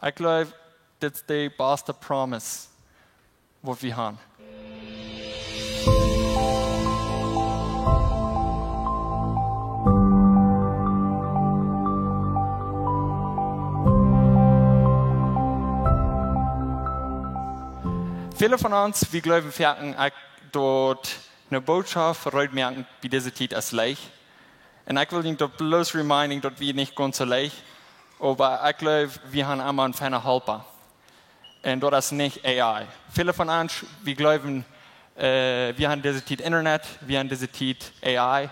Ich glaube, das ist die beste Promise, was wir haben. Viele von uns, wir glauben, wir dort eine Botschaft merken, wie diese Zeit ist leicht. Und ich will Ihnen dort bloß reminden, dass wir nicht ganz so leicht, aber ich glaube, wir haben immer einen feinen Helfer. Und das ist nicht AI. Viele von uns, wir glauben, wir haben diese Zeit Internet, wir haben diese Zeit AI.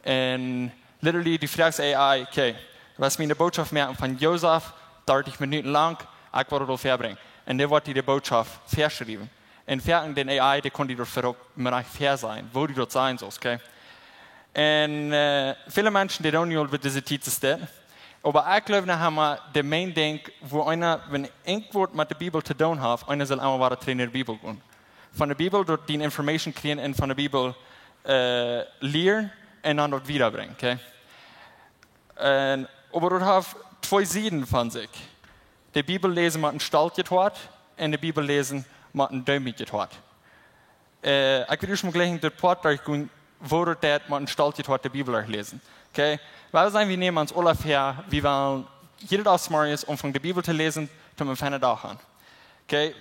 Und literally, die Frage ist AI, okay, was mir eine Botschaft merken von Josef, 30 Minuten lang, ich wollte das verbringen. Und der wollte die Botschaft verschrieben. Und fertig den AI, der konnte dort fair sein, wo die dort sein soll, okay? Und viele Menschen, die don't know, wie diese Zeit ist. Aber ich glaube, da haben wir den Main Ding, wo einer, wenn irgendwas mit der Bibel zu tun hat, einer soll einmal weiter trainieren in der Bibel gehen. Von der Bibel dort die Information kriegen und von der Bibel lernen und dann dort wiederbringen, okay? Aber dort haben zwei Seiten von sich. Die Bibel lesen mit einem Stalt hat und die Bibel lesen mit einem Däumchen hat. Ich will schon mal gleich in den Port durchgehen, wo dort mit einem Stalt hat die Bibel lesen. Okay? Weil wir nehmen uns alle her, wir wollen jeder Tag smart ist, um von der Bibel zu lesen, zum wir feine Tag haben. Okay?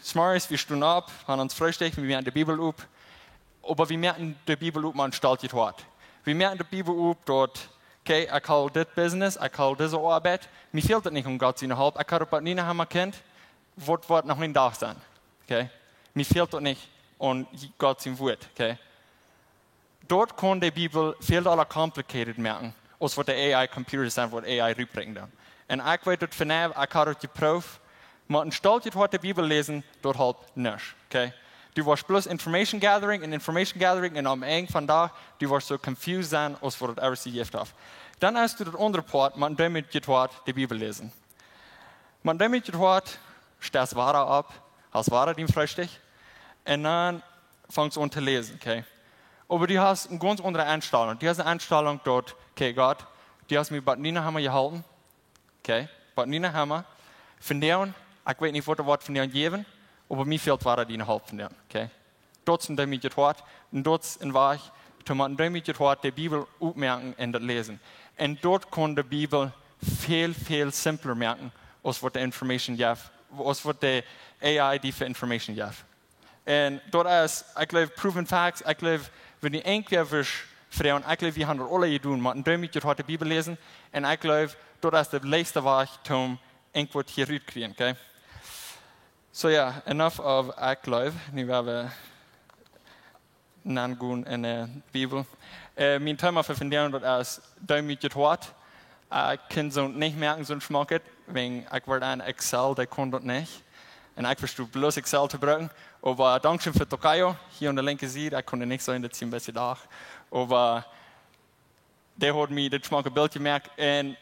Smart ist, wir stehen ab, haben uns Frühstück, wir merken die Bibel up, aber wir merken die Bibel up mit einem Stalt hat. Wir merken die Bibel up dort. Okay, ich habe das Business, ich habe diese Arbeit. Mir fehlt es nicht um Gott seine Halb. Ich habe das nicht haben Kind, wird noch nicht da sein. Okay? Mir fehlt es nicht um Gott sein Wort. Okay? Dort kann die Bibel viel aller complicated merken, als was der AI-Computer sein, was AI rüberbringen dann. Und ich weiß dort von ich habe die Probe, mit einem Stolz hat die Bibel lesen, dort halt nicht. Okay? Du warst bloß Information Gathering und am Ende von da, du warst so confused sein, als was das RC gift hat. Dann hast du das andere Part, man damit getwart, die Bibel lesen. Man damit getwart, stellst Ware ab, hast Ware dem Frühstück, und dann fängst du an zu lesen, okay? Aber du hast eine ganz andere Einstellung. Du hast eine Einstellung dort, okay, Gott, du hast mir Batnina Hammer gehalten, okay? Batnina Hammer, von denen, ich weiß nicht, was das Wort von denen geben, aber mir fehlt Ware, die eine Halb von denen, okay? Dort sind damit getwart, und dort war ich, damit getwart, die Bibel aufmerken und das lesen. Und dort kann die Bibel viel, viel simpler merken, als was die Information gibt, als was die AI die für Information gibt. Und dort ist, ich glaube, proven facts, ich glaube, wenn die irgendwie Frauen, ich glaube, wir haben das alle getan, mit damit getwart die Bibel lesen, und ich glaube, dort ist der letzte Weg, um irgendwas hier rauszukriegen, okay? So ja, enough of ich glaube, nu werden wir nachgehen in der Bibel. Mein Thema für Fundierung ist damit getwart. Ich kann so nicht merken, so ein Schmack, wenn ich wollte ein Excel, der kann das nicht. Und ich verstehe bloß Excel zu brauchen. Aber Dankeschön für Tokayo, hier an der linken Seite, ich konnte nicht sein, das ist ein bisschen da. Aber der hat mir das Schmack ein Bild gemerkt und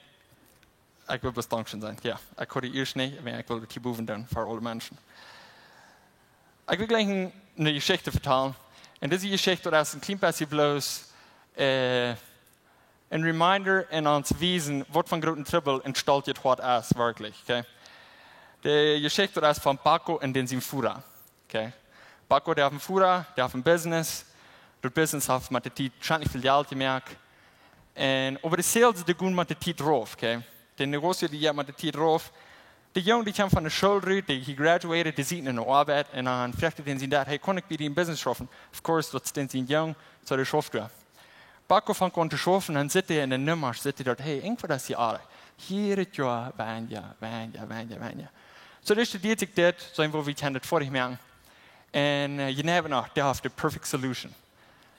ich will bloß Dankeschön sein. Ja, ich kann die erst nicht, aber ich will das hier buchen tun für alle Menschen. Ich will gleich eine Geschichte erzählen. Und diese Geschichte ist ein klein bisschen bloß ein Reminder in uns wiesen, was von großen Trouble entstanden ist, wirklich. Okay? Die Geschichte ist von Paco und den seinem Führer. Okay? Paco, der hat einen Führer, der hat ein Business. Das Business hat mit der Zeit schon viel Geld gemerkt. Aber die Sales, die gehen mit der Zeit drauf. Okay? Die Negozien, die gehen mit der Zeit drauf. Die Jungen, die kommen von der Schule, die graduated, die sind in der Arbeit. Und dann fragte den sie, hey, kann ich bei dir im Business schaffen? Of course, dort sind sie jung, so der schafft er. Paco fängt an zu schaffen, dann sitzt er in der Nummer, sitzt er dort, hey, irgendwo das hier alle. Hier ist ja, Vanya. So, das studiert sich das, so irgendwo, wie ich das vor dich merken. Und je näher noch, der hat die perfect solution.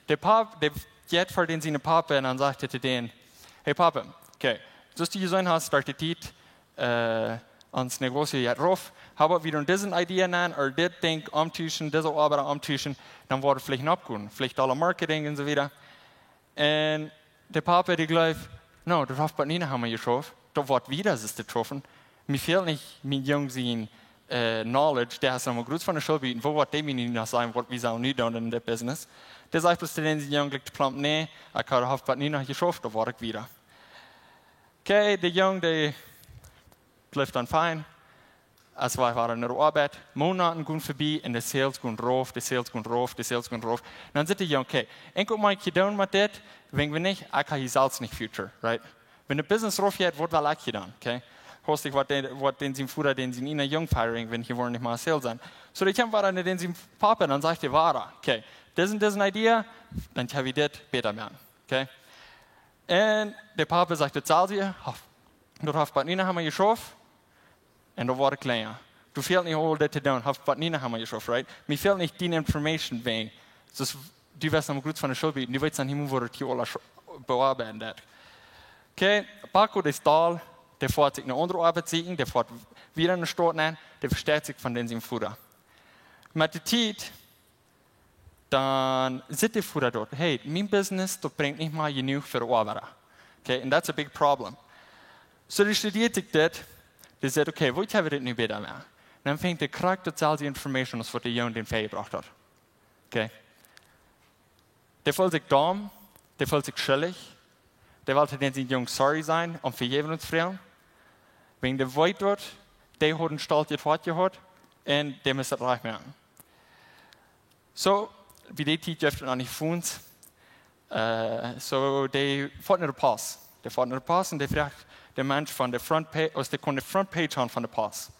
Der Papa, der geht vor den seinen Papa und dann sagt er zu denen, hey Papa, okay, so ist die gesehen hast, startet die, ans Negozio jetzt rauf, habe wieder diese Idee nennen, oder das Ding umtischen, diese Arbeit umtischen, dann wurde vielleicht noch abgehen, vielleicht alle Marketing und so weiter. Und der Papa, der glaubt, no, das hat bei Nina haben wir geschafft, da wird wieder das getroffen. Mir fehlt nicht mein Jungs Knowledge, der hat noch groß von der Schule bieten, wo wird dem nicht sagen, was wir sollen nicht tun in dem Business. Der sagt bis zu den Jungen, der plant, nee, ich habe bei Nina geschafft, da wird ich wieder. Okay, der Junge, der bleibt dann fein. als wir waren in der Arbeit, Monaten gehen vorbei und die Sales gehen rauf, die Sales gehen rauf, die Sales gehen rauf. Und dann sagt ich, okay, enkel mal gedaan mit das, wenn wir nicht, ich habe hier selbst nicht Future, right? Wenn der Business rauf geht, wird wel ich gedaan, okay? Hostig wat den zijn voeder, den zijn in een jong firing, wenn hier wollen nicht mal Sales sein. So, die kämpfen waren den zijn Papa, dann sagt die Wara, okay, das ist eine Idee, dann habe ich das besser machen, okay? Und der Papa sagt, das zahl sie, dort hat bei Nina haben wir geschafft, und da war kleiner. Du fehlt nicht all das zu tun, hat bei Nina haben wir geschafft, right? Mir fehlt nicht die Information wegen, du wirst noch gut von der Schule bieten, du weißt dann nicht, wo du die alle bearbeiten. Okay, Paco ist da, der fährt sich eine andere Arbeit suchen, der fährt wieder in den Stadt nehmen, der versteht sich von seinem Futter. Mit der Zeit, dann sitzt der Futter dort, hey, mein Business, das bringt nicht mal genug für die Arbeit. Okay, and that's a big problem. So, der studiert sich das, der sagt, okay, wo habe ich das nicht besser machen? Dann fängt der Charakter zu all die Informationen, was der Junge den Fähig gebracht hat. Okay. Der fühlt sich dumm, der fühlt sich schuldig, der wollte den Jungen sorry sein und vergeben uns fragen. Wegen der Weit dort, der hat einen Stall gehabt und der muss das reich machen. So, wie die Zeit dürfte auch nicht von uns. So, der fährt nicht den Pass. Der fährt nicht den Pass und der fragt der Mensch von der Frontpage, aus der Frontpage haben von der Pass.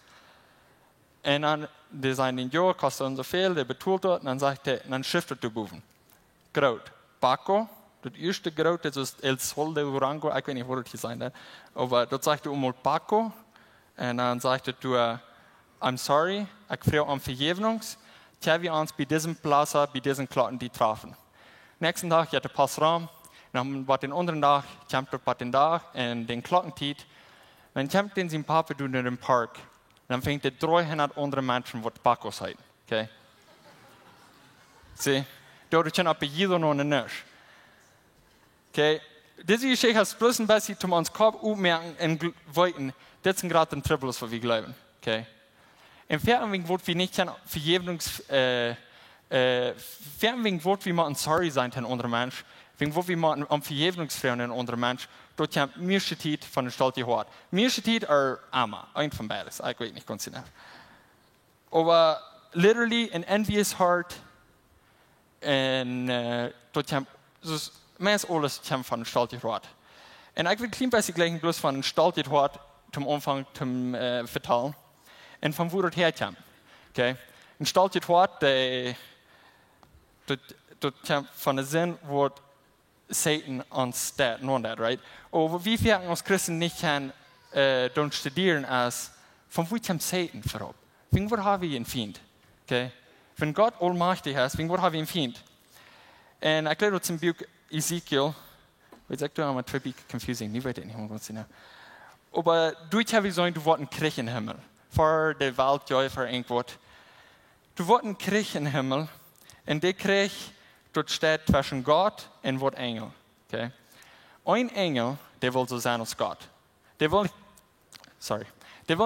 Und dann, der sagt, ja, kostet uns so viel, der betont dort, und dann sagt er, dann shiftet der Buben. Graut. Paco, das erste Graut, das ist El Sol de Durango, ich weiß nicht, wo das hier sein wird, aber dort sagt er einmal Paco, und dann sagt er, I'm sorry, ich frage um Vergebens, tja, wir uns bei diesem Platz, bei diesen Klotten, die trafen. Nächsten Tag geht der Pass rum, dann war den anderen Tag, kommt dort bei den Tag, und den Klottentiet, dann kommt den sein Papa durch den Park, dann fängt der 300 andere Menschen, die Paco sein, okay? Sie, dort können aber jeder noch nicht. Okay, diese Geschichte ist bloß ein bisschen, um uns Kopf aufmerken und wollten, das sind gerade die Troubles, was wir glauben, okay? Im Fernweg wird wir nicht Vergebungs, Fernweg wird wir mal sorry sein an anderen Menschen, wegen wo wir mal um Vergebungsfragen an anderen Menschen, dort haben wir Zeit von der Stadt gehört. Wir Zeit oder Amma, ein von beides, ich weiß nicht ganz genau. Aber literally an envious heart und dort haben meist alles kommt von der Stadt gehört. Und ich will ein klein bisschen gleich bloß von der Stadt gehört zum Anfang zum vertellen und von wo das herkommt. Okay? Ein Stadt gehört, dort kommt von der Sinn, wo Satan uns das, non that, right? Aber wie wir als Christen nicht können, dann studieren als, von wo kommt Satan vorab? Wegen wo haben wir einen Feind? Okay? Wenn Gott allmächtig ist, wegen wo haben wir einen Feind? Und ich glaube zum Buch Ezekiel, ich sage, du hast ein bisschen confusing, ich weiß nicht, was ich aber du hast so du wolltest einen Krieg im Himmel. Für die Welt, ja, für irgendwas. Du wolltest einen Krieg im Himmel, und der Krieg, dort steht zwischen Gott und Wort Engel. Okay? Ein Engel, der will so sein als Gott. Der will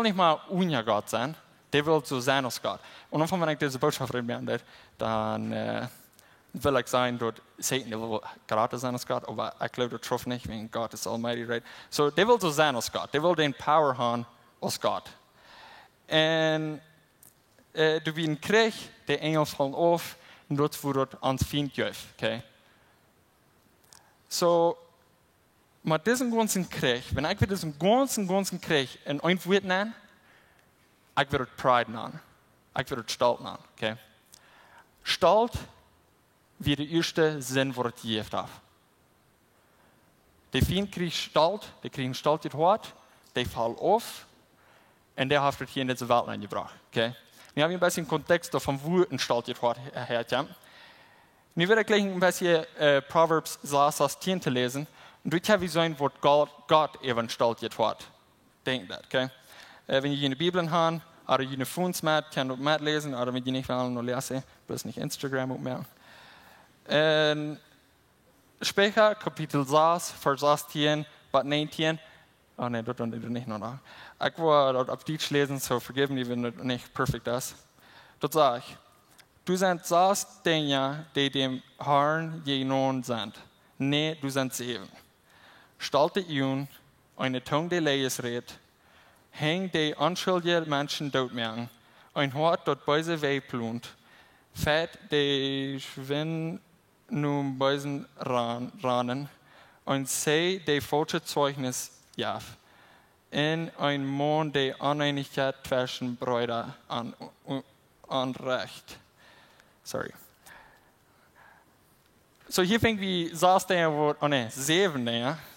nicht mal unja Gott sein, der will so sein als Gott. Und wenn ich diese Botschaft rede, dann will ich sagen, dort Satan, der will gerade sein als Gott, aber ich glaube, das trifft nicht, wenn Gott ist Almighty, right? So, der will so sein als Gott, der will den Power haben als Gott. Und du wie ein Krieg, der Engel fallen auf, und dort wird ans Feind geholfen, okay? So, mit diesem ganzen Krieg, wenn ich diesen ganzen Krieg in ein Wort nenne, ich werde Pride nennen, ich werde Stolz nennen, okay? Stolz wie der erste Sinn, was ich gegeben habe. Der Feind kriegt Stolz, der kriegt einen Stolz gehört, der fällt auf, und der hat das hier in diese Welt eingebracht, okay? Wir haben ein bisschen Kontext von wo ein Stolz gehört herkommt. Wir werden gleich ein bisschen Proverbs 16 zu lesen, und dort habe ich so ein Wort Gott eben Stolz gehört. Denkt das, okay? Wenn ihr in der Bibel habt, oder ihr eine Funds mit, könnt ihr mitlesen, oder wenn ihr nicht wollen, nur lesen, bloß nicht Instagram und mehr. Später, Kapitel 6, Vers 18, bis 19. Oh nein, dort nicht noch nach. Ich will dort auf Deutsch lesen, so vergib mir, wenn das nicht perfekt ist. Dort sage ich, du sind 6 Dinge, die dem Herrn genommen sind. Nee, du sind 7. Stalte ihn, eine Tongue, die Leis redet, hängt die unschuldige Menschen doodmerken. Ein Hort dort böse wehplunt. Fett die Schwinn nun bösen ranen. Und sei die falsche Zeugnis jaf. In ein Mond die Uneinigkeit zwischen Brüder an Recht. Sorry. So hier fängt wie 7,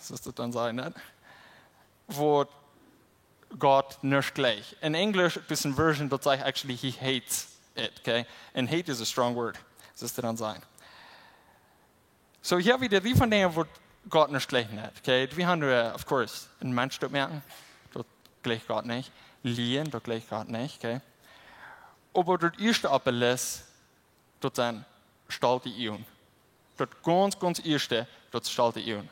so ist das dann sein, nicht? Wo Gott nicht gleich. In English, this version that sagt actually he hates it, okay? And hate is a strong word. So ist das dann sein. So hier wieder die von denen, wo Gott nicht gleich nicht, okay? Wir haben, of course, einen Mensch dort merken, dort gleich Gott nicht. Liehen, dort gleich Gott nicht, okay? Aber dort erste Appellis, dort sind stalte Ion. Dort ganz erste, dort stalte Ion.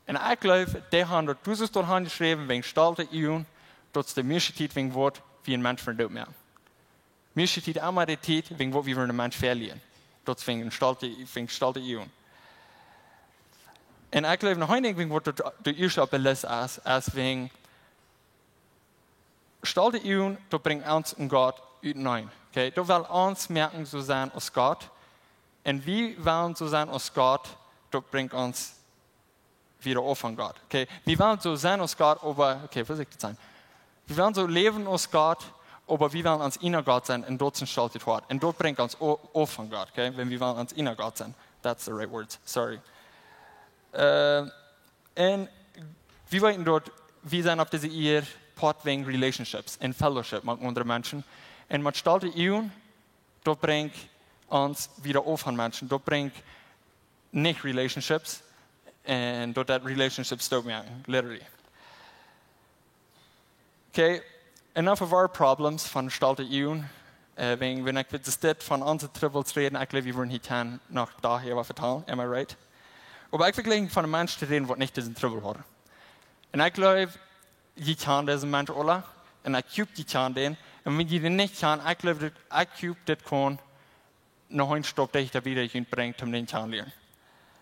Und ich glaube, die haben dort dieses dort geschrieben, wegen stalte Ion, dort ist die meiste Zeit wegen Wort, wie ein Mensch verdammt mehr. Meiste Zeit einmal die Zeit, wegen Wort, wie wir einen Mensch verlieren. Dort ist wegen stalte Ion. Und ich glaube, noch heute wegen Wort der erste Appellis als wegen stalte Ion, dort bringt uns und Gott hinein. Okay? Dort will uns merken, so sein als Gott. Und wie wollen so sein als Gott, das bringt uns wieder auf von Gott. Okay? Wir wollen so sein als Gott, aber, okay, vorsichtig sein. Wir wollen so leben als Gott, aber wir wollen uns inner Gott sein und dort sind gestaltet Wort. Und dort bringt uns auf von Gott, okay? Wenn wir wollen uns inner Gott sein. That's the right words, sorry. Und wir wollten dort, wir sind auf diese Ehe, Part wegen Relationships, in Fellowship mit anderen Menschen. Und mit gestaltet Ehe, dort bringt uns wieder auf an Menschen. Das bringt nicht Relationships und dort Relationships dort merken, literally. Okay, enough of our problems von gestaltet Ehe. Wenn ich das von unseren Troubles reden, ich glaube, wir wollen hier noch daher was vertellen, am I right? Aber ich will von einem Menschen reden, der nicht diesen Trouble hat. Und ich glaube, ich kann diesen Menschen alle, und ich glaube, ich kann den. Und wenn ich den nicht kann, ich glaube, ich das kann, noch ein Stopp, der ich da wieder bringt, den zu lernen.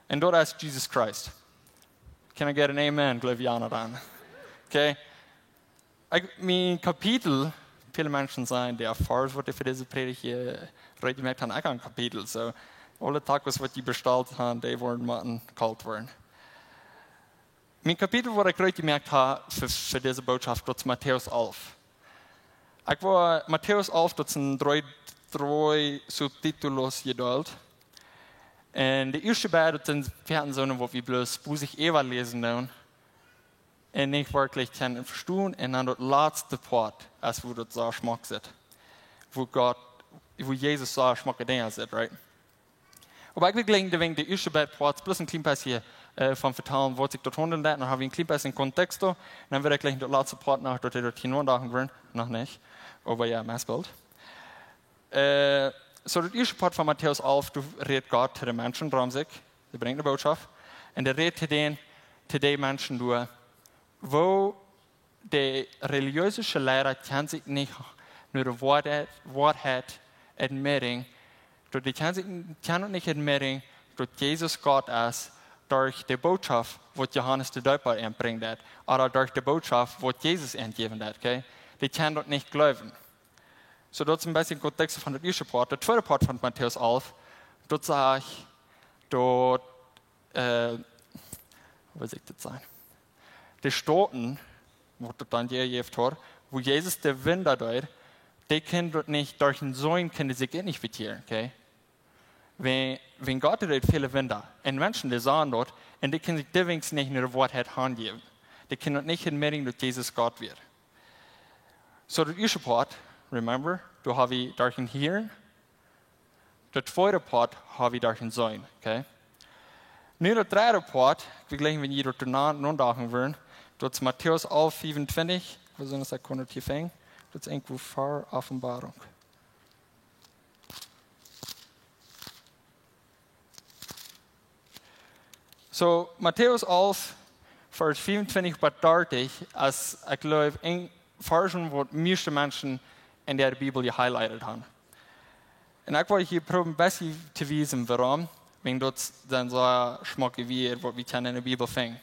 Und dort ist Jesus Christ. Can I get an Amen? Glaube ich auch noch an. Okay? Mein Kapitel, viele Menschen sagen, der erfahrt wurde für diese Predigt hier, gemerkt haben, ich habe ein Kapitel. So, alle Tage, was die bestellt haben, die wurden mal kalt worden. Mein Kapitel, wo ich gemerkt habe, für diese Botschaft, das ist Matthäus 11. Ich war Matthäus 11, das sind drei Subtitulos geduld. Und die erste beiden sind Fernsehen, wo wir bloß Busig Eva lesen nun. Und nicht wirklich können verstehen. Und dann das letzte Part, als wo das so schmack ist. Wo Jesus so schmack Dinge sieht, right? Aber ich will gleich wegen der erste beiden Parts bloß ein klein bisschen vom Vertalen, was ich dort handeln lässt. Dann habe ich ein klein bisschen Kontext da. Und dann werde ich gleich das letzte Part nach dort hinunterdachen werden. Noch nicht. Aber ja, Messbild. So das erste Part von Matthäus 11, du redest Gott zu den Menschen, darum sich, der bringt eine Botschaft. Und er redet zu den Menschen durch, wo die religiöse Lehrer kann sich nicht nur das Wort hat, admitting, die kann nicht admitting, dass Jesus Gott ist, durch die Botschaft, die Johannes der Täufer bringt hat, oder durch die Botschaft, die Jesus entgeben hat, okay? Die kann dort nicht glauben. So, dort ist ein bisschen Kontext von der ersten Part. Der zweite Part von Matthäus 11, dort sage ich, dort, was soll ich das sein? Die Staaten, wo dort dann jemand hat, wo Jesus der Wunder tut, die können dort nicht, durch den Sohn können sich nicht vertieren, okay? Wenn Gott tut viele Wunder, und Menschen, die sagen dort, und die können sich deswegen nicht nur das Wort handgeben. Die können dort nicht admitting, dass Jesus Gott wird. So, der erste Part, remember, du hast durch den Hirn. Der zweite Part habe ich durch den Sein, okay? Nun der dritte Part, ich will gleich, wenn ihr dort nachdenken wollen, dort ist Matthäus 11, 25, wo sind das Konnotiert fängt? Dort ist irgendwo vor Offenbarung. So, Matthäus 11, Vers 25 bis 30, als ich glaube, ein Versen, wo die meisten Menschen in der Bibel gehighlightet haben. Und ich wollte hier probieren, besser zu wissen, warum, wenn das dann so schmackig wird, was wir in der Bibel finden.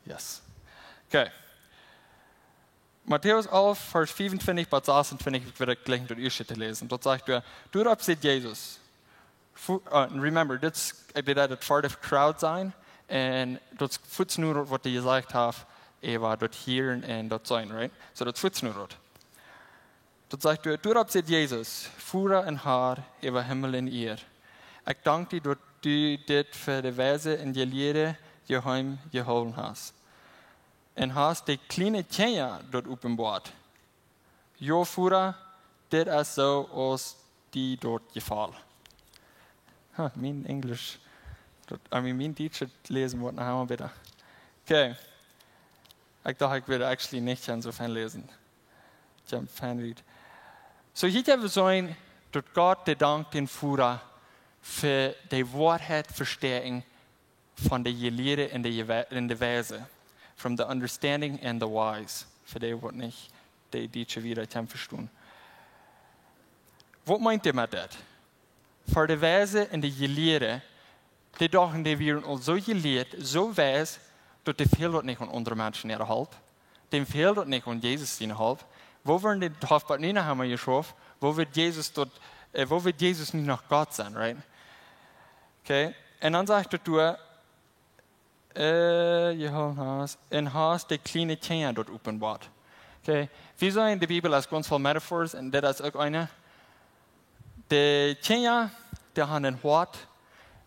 Yes. Okay. Matthäus 11, Vers 25 bis 26, ich werde gleich durch die Schritte lesen. Dort sagt er, dort sieht Jesus. Remember, das wird vor der Crowd sein. Und dort futz nur, was er gesagt hat, war dort hier und dort sein, right? So dort futz nur dort. Dort sagt er, dort sieht Jesus, Fuhrer und Haar über Himmel und Erde. Ich danke dir, dass du dit für die Weise in die Lehre geheim geholt hast. Und hast die kleine Kinder dort offenbart. Jo Fuhrer, dit ist so, als die dort gefallen. Mein Englisch, mein Deutsch lesen wird nachher bitte. Okay. Ich dachte, ich würde actually nicht so viel lesen. Ich habe Fanread. So hier haben wir so dass Gott der Dank den Führer für die Wahrheit verstehen von der Lehre in der Weise. From the understanding and the wise. Für die, die nicht die Deutsche wieder verstehen. Was meint ihr mit das? Für die Weise in der Lehre, die dachten, die werden uns so gelehrt, so weise, dass die fehlt nicht an andere Menschen innerhalb. Dem fehlt nicht an Jesus innerhalb. Wo werden die Hofbad nicht haben geschaffen? Wo wird Jesus nicht nach Gott sein, right? Okay. Und dann sagt er, und hast die kleine Kinder dort offenbart. Okay. Wir sehen in der Bibel als ganz viele Metaphors, und das ist auch eine. Die Kinder, die haben ein Hort,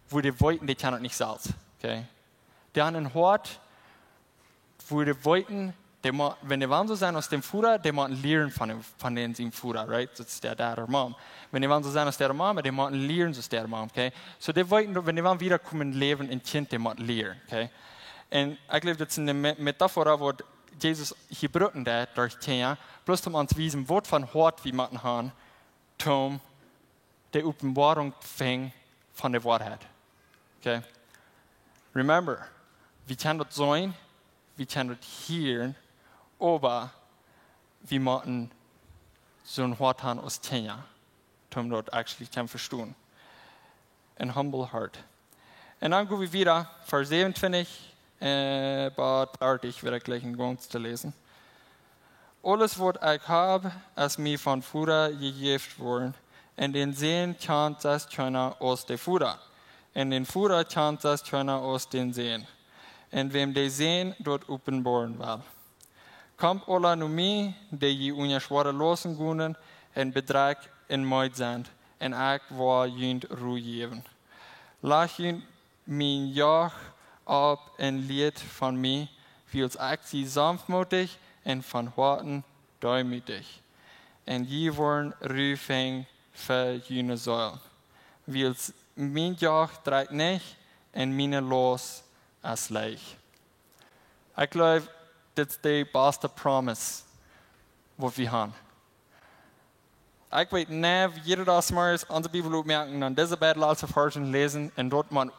wo die wollten, die kennen nicht selbst. Okay. Die haben ein Hort, wo die wollten, wenn die waren so sein aus dem Führer, die mussten lernen von dem Führer, right? Das ist der Dad oder Mom. Wenn die waren so sein aus der Mom, die mussten lernen aus der Mom, okay? So die wollten, wenn die waren wiederkommen, leben in Kind, die mussten lernen, okay? Und ich glaube, das ist eine Metapher, wo Jesus hier brücken hat durch Kinder, bloß um uns wiesen, Wort von Hort wie man haben, um die Offenbarung fängt von der Wahrheit, okay? Remember, wir können das sein, wir können das hören, aber wir müssen so ein Wort haben aus Kenia, um dort actually zu verstehen. Ein humble heart. Und dann gehen wir wieder, Vers 27, aber 30, werde ich gleich in Gang zu lesen. Alles, was ich habe, ist mir von Führer gegeben worden. Und den Sehen kann das keiner aus der Führer. Und den Führer kann das keiner aus den Sehen. Und wem die Sehen dort offenbaren will. Kommt alle nu mij, die je unja schwere losen gunnen, en bedrag en moed zijn, en ik wil junt roe geven. Laat junt mijn joch op en leert van mij, wils ik zie sanftmoedig en van harten duimütig. En je worden ruifing voor june zuil. Wils mijn joch draait niet, en mijn los is leeg. Ik geloof, dat is de beste promise wat we hebben. Ik weet niet, jeder das maar eens onze Bibel opmerken, dan deze Bijbelse versen lezen en dort man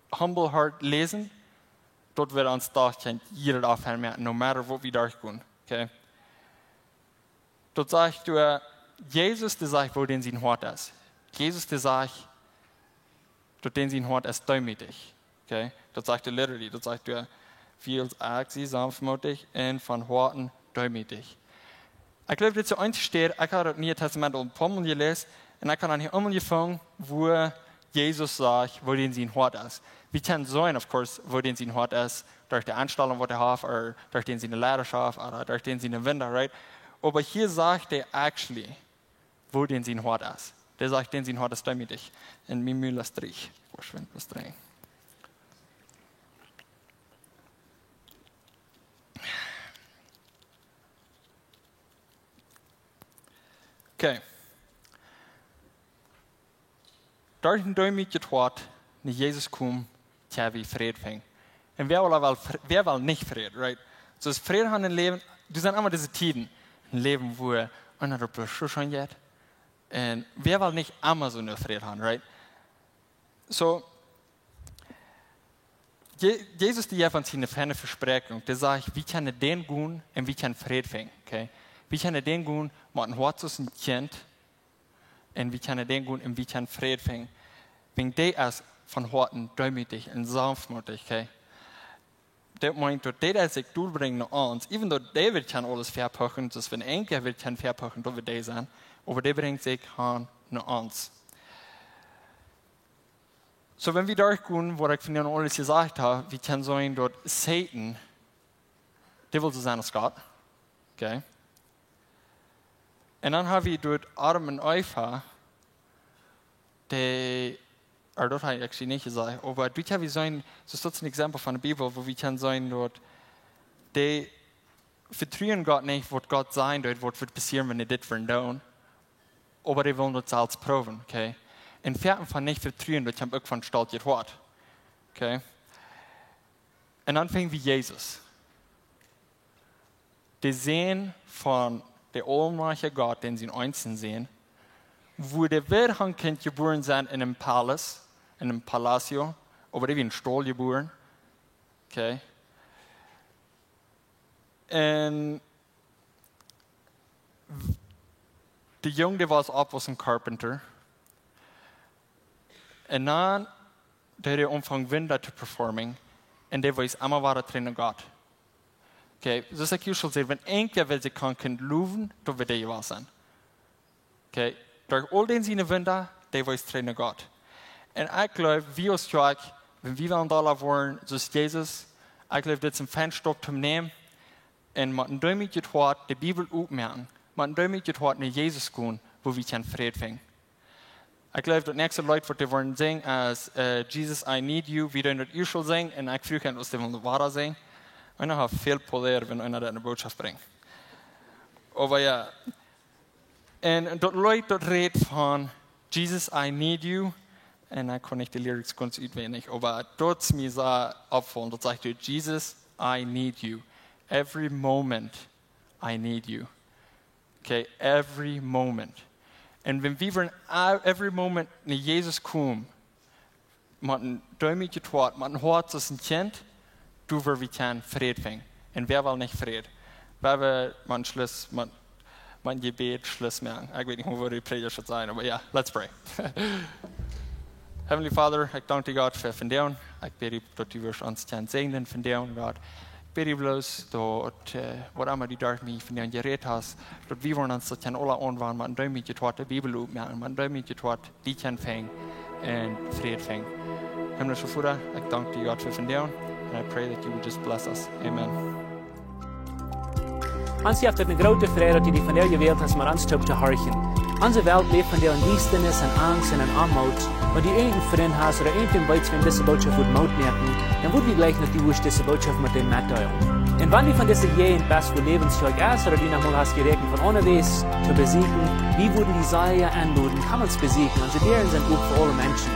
humble heart lezen, dort wird ons dag jeder das merken, no matter wat we durchgehen. Okay? Dort sagt du, Jesus, der sagt, wo den sein Hort ist. Jesus, der sagt, dort den sein Hort ist demütig. Okay? Dort sagt er literally, dort sagt du, wils ik zie sanftmoedig en van harten demütig. Ich glaube, dat zo eins steht, ich habe das Neue Testament al een paar Mal gelesen, und ich habe dann hier einmal gefunden, wo Jesus sagt, wo den sein Hort ist. Wir können sein, of course, wo den sein Hort ist, durch die Anstellung, die er hat, oder durch den seine Leidenschaft, oder durch den seine Winde, right? Aber hier sagt er actually, wo den sein Hort ist. Der sagt, den sein Hort ist demütig. Und mir müll ist drich. Verschwind was drin. Okay. Durch den Däumig Wort, nach Jesus kommt, der wie Frieden fängt. Und wer will nicht Frieden, right? So das Frieden haben im Leben, du sind immer diese Tiden, ein Leben, wo einer Brüche schon geht. Und wer will nicht immer so eine Frieden haben, right? So, Jesus, die hat uns hier eine ferne Versprechung, der sagt, wie kann den gehen und wie kann Frieden fängen, okay? Wie kann den gehen, mit einem Hort zu sein Kind, und wie kann den gehen und wie kann Frieden fängen? Wenn der ist von Horten demütig und sanftmütig, okay? det meint, dass der sich durchbringen nach uns, even though der wird kann alles verpacken, das wenn Enkel wird kann verpacken, da wird der sein, aber der bringt sich han nach uns. So, wenn wir durchgehen, wo ich von Ihnen alles gesagt habe, wir können sagen, dass Satan, der will so sein als Gott. Okay? Und dann haben wir dort Adam und Eva, die, oder das habe ich actually nicht gesagt, aber dort haben wir sagen, so ist ein Exempel von der Bibel, wo wir können sagen, dass die vertrauen Gott nicht, was Gott sein wird, was wird passieren, wenn die das tun, aber die wollen das selbst proben. Okay? En vierten van niet vertrouwen, dat je hem ook van stelt hoort. Okay? En dan vingen we Jezus. De zin van de almachtige God, den sie in einzeln sehen, wo der Kind geboren zijn in einem Palace, in einem Palacio, oder wie ein Stall geboren. Okay? En de Junge, der was ein Carpenter. En dan deed hij omvang winter te performing. En dat was allemaal waar het trainen gaat. Oké, dus ik usually zeg, wenn één keer wil je kan kind loven, dan wil je wel zijn. Oké, door al die zin winter, dat was trainen gaat. En ik geloof, wie als Jack, wenn wir aan dollar worden, zoals Jezus, ik geloof, dit is een fijnstop te nemen. En met een duimetje het woord, de Bibel opmerken. Met een duimetje het woord naar Jezus gaan, wo wir kan vrede vinden. Ik geloof dat nächste Leute wat die worden zingen als Jesus, I need you, wie dat usual zingen. En ik vroeg hen, was die willen waarder zingen. En dan heb ik veel poleren, wenn einer dat in de boodschap brengt. Maar ja. En dat Leute dat redt van Jesus, I need you. En ik kon niet de lyrics ganz uitwendig. Maar dat is mij zo opvallen. Dat zegt u, Jesus, I need you. Every moment, I need you. Okay, every moment. En wenn wir every moment naar Jezus komen, met een duimetje twart, met een hart als een kind, doen we kan vrede vinden. En wer wil niet vrede? Wij willen met een Schluss, met een gebed Schluss maken. Ik weet niet hoe die prediger zou zijn, maar ja, let's pray. Heavenly Father, ik dank je God voor vandaag. Ik bid je dat u ons kan zegenen vandaag, God. Ik bid je bloos dat wat allemaal die daar mee van jou gereed hast, dat we ons dat kan alle aanwenden met een duimetje twart de Bibel opmerken, met een duimetje twart die kan vangen en vrede vangen. Himmlische Vader, ik dank je God voor vandaag. And I pray that you would just bless us. Amen. Ons heeft het een grote vrede dat je die van jou gewild hast, maar ons te horchen. Onze Welt lebt von der Duisternis und Angst und Armut. Wenn du irgendeinen Freund hast oder irgendein Beiz, wenn diese Botschaft wird Maut merken, dann wird die gleich noch die Wurst diese Botschaft mit dem mitteilen. Und wenn du von diesen je in best für Lebenszeug erst oder die nochmal hast gerechnet, von ohne Wes zu besiegen, wie würden die Seile anluden, kann man es besiegen. Und sie deren sind gut für alle Menschen.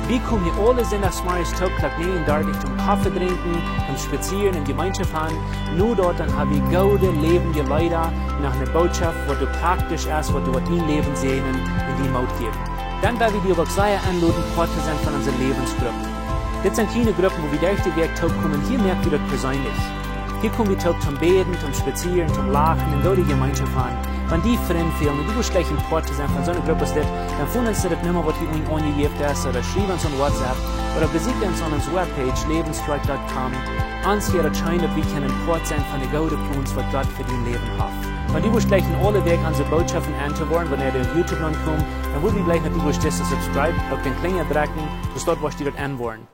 Wie kommen hier alle sind auf Smarties Tag, nehmen dort zum Kaffee trinken, zum Spazieren in Gemeinschaft haben. Nur dort dann habe ich gute, lebende Leute nach einer Botschaft, wo du praktisch erst, wo du dein Leben sehen in die Maut geben. Dann werden wir die aber sehr anladen, Part zu sein von unseren Lebensgruppen. Das sind kleine Gruppen, wo wir durch den Weg kommen. Hier merkt ihr das persönlich. Hier kommen wir zum Beten, zum Spazieren, zum Lachen, in die Gemeinschaft haben. Wenn die Freunde fehlen und du willst gleich ein Part zu sein von so einer Gruppe, dann finden uns das nicht mehr, was ihnen angegeben ist, oder schreiben uns an WhatsApp, oder besuchen uns an unserer Webpage, lebensstrike.com. Uns hier erscheint, wir können ein Part sein von den guten Plänen, was Gott für dein Leben hat. Wenn du willst gleich in alle Wege unsere Botschaften anzuhören, wenn ihr auf YouTube ankommt, dann würden wir gleich natürlich das subscribe, auf den Klingel drücken, bis dort, was die dort anhören.